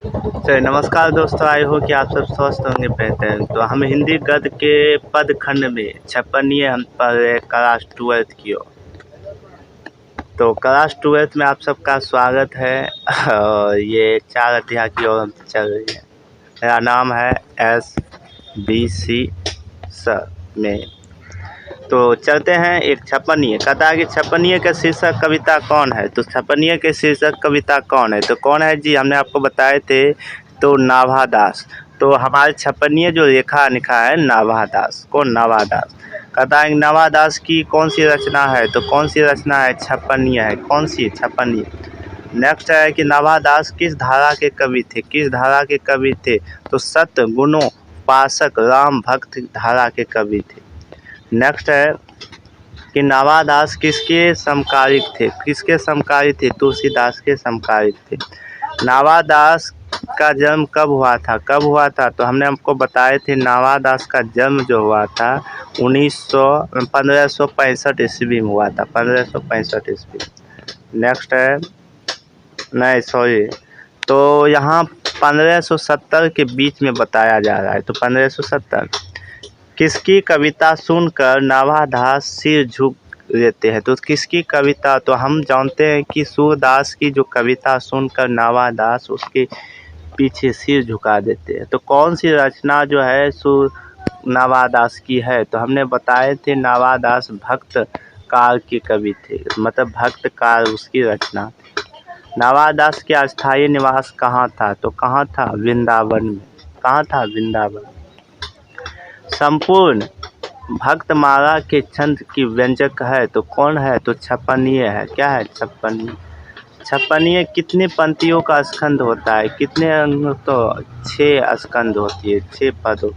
तो नमस्कार दोस्तों, आई हो कि आप सब स्वस्थ होंगे, बेहतर हैं। तो हम हिंदी गद्य के पद खंड में छपनिए हम पढ़ रहे क्लास 12th की ओर। तो क्लास 12th में आप सबका स्वागत है और ये 4 अध्याय की ओर हम चल रही है। मेरा नाम है SBC सर में। तो चलते हैं। एक छपनिए कहता है कि छपनिए के शीर्षक कविता कौन है। तो छपनिए के शीर्षक कविता कौन है, तो कौन है जी, हमने आपको बताए थे। तो नाभादास। तो हमारे छपनिए जो रेखा लिखा है नाभादास, कौन नाभादास। कहता है नाभादास की कौन सी रचना है, तो कौन सी रचना है, छपनिए है। कौन सी, छपनिए। नेक्स्ट है कि नाभादास किस धारा के कवि थे, किस धारा के कवि थे। तो सत्य गुणों पाशक राम भक्त धारा के कवि थे। नेक्स्ट है कि नाभादास किसके समकालिक थे, किसके समकालिक थे, तुलसीदास के समकालिक थे। नाभादास का जन्म कब हुआ था, कब हुआ था, तो हमने आपको बताए थे नाभादास का जन्म जो हुआ था 1565 ईस्वी में हुआ था, 1565 ईस्वी। नेक्स्ट है, नहीं सॉरी, तो यहाँ 1570 के बीच में बताया जा रहा है। तो 1570 किसकी कविता सुनकर नाभादास सिर झुक लेते हैं। तो किसकी कविता, तो हम जानते हैं कि सूरदास की जो कविता सुनकर नाभादास उसके पीछे सिर झुका देते हैं। तो कौन सी रचना जो है नाभादास की है, तो हमने बताए थे नाभादास भक्त काल के कवि थे, मतलब भक्त काल उसकी रचना। नाभादास के अस्थायी निवास कहाँ था, तो कहाँ था, वृंदावन में। कहाँ था, वृंदावन। संपूर्ण भक्तमाला के छंद की व्यंजक है, तो कौन है, तो छपनिए है। क्या है, छपनिए। छपनिए कितनी पंक्तियों का स्कंद होता है, कितने अंग, तो 6 स्कंद होती है, 6 पदों।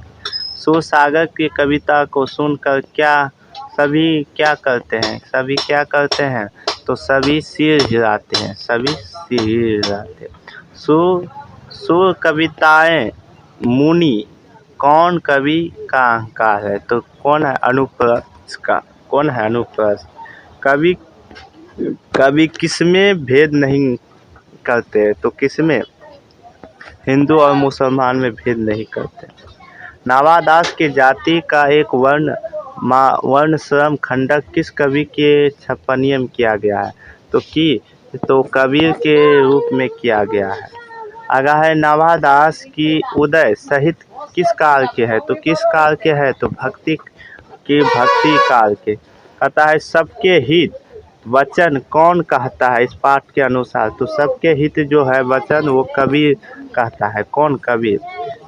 सूरसागर की कविता को सुनकर सभी क्या करते हैं, सभी क्या करते हैं, तो सभी सिर हिलाते हैं, सभी सिर हिलाते हैं। सुर कविताएं मुनि कौन कवि का अहंकार है, तो कौन है, अनुप्रास का। कौन है, अनुप्रास। कवि कवि किसमें भेद नहीं करते, तो किसमें, हिंदू और मुसलमान में भेद नहीं करते। नाभादास की जाति का एक वर्णश्रम खंडक किस कवि के छपनिए में किया गया है, तो कबीर के रूप में किया गया है। आगा है नाभादास की उदय साहित्य किस काल के है, तो किस काल के है, तो भक्ति काल के। कहता है सबके हित वचन कौन कहता है इस पाठ के अनुसार, तो सबके हित जो है वचन वो कबीर कहता है। कौन, कबीर।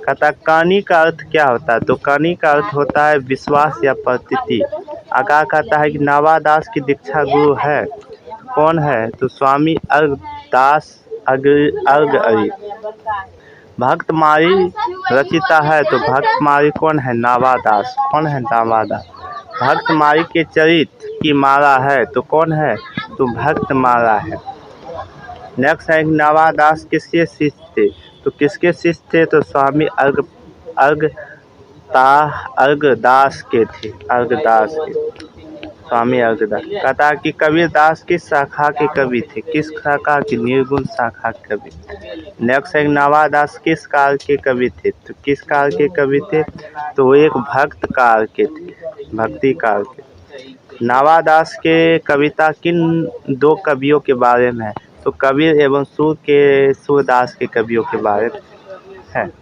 कहता है कहानी का अर्थ क्या होता है, तो कहानी का अर्थ होता है विश्वास या प्रतीति। आगा कहता है कि नाभादास की दीक्षा गुरु है, कौन है, तो स्वामी अर्घदास अर्घअरी। भक्तमाली रचिता है, तो भक्तमाली कौन है, नाभादास। कौन है, नाभादास। भक्तमाली के चरित्र की माला है, तो कौन है, तो भक्तमाला है। नेक्स्ट है नाभादास किसके शिष्य थे, तो किसके शिष्य थे, तो स्वामी अर्घदास के थे, अर्घदास के, स्वामी अर्घदास। कहता है कि कबीरदास किस शाखा के कवि थे, किस शाखा की, निर्गुण शाखा के कवि। नेक्स्ट है नाभादास किस काल के कवि थे, तो किस काल के कवि थे, तो वो एक भक्त काल के थे, भक्ति काल के। नाभादास के कविता किन 2 कवियों के बारे में है, तो कबीर एवं सूरदास के कवियों के बारे में है।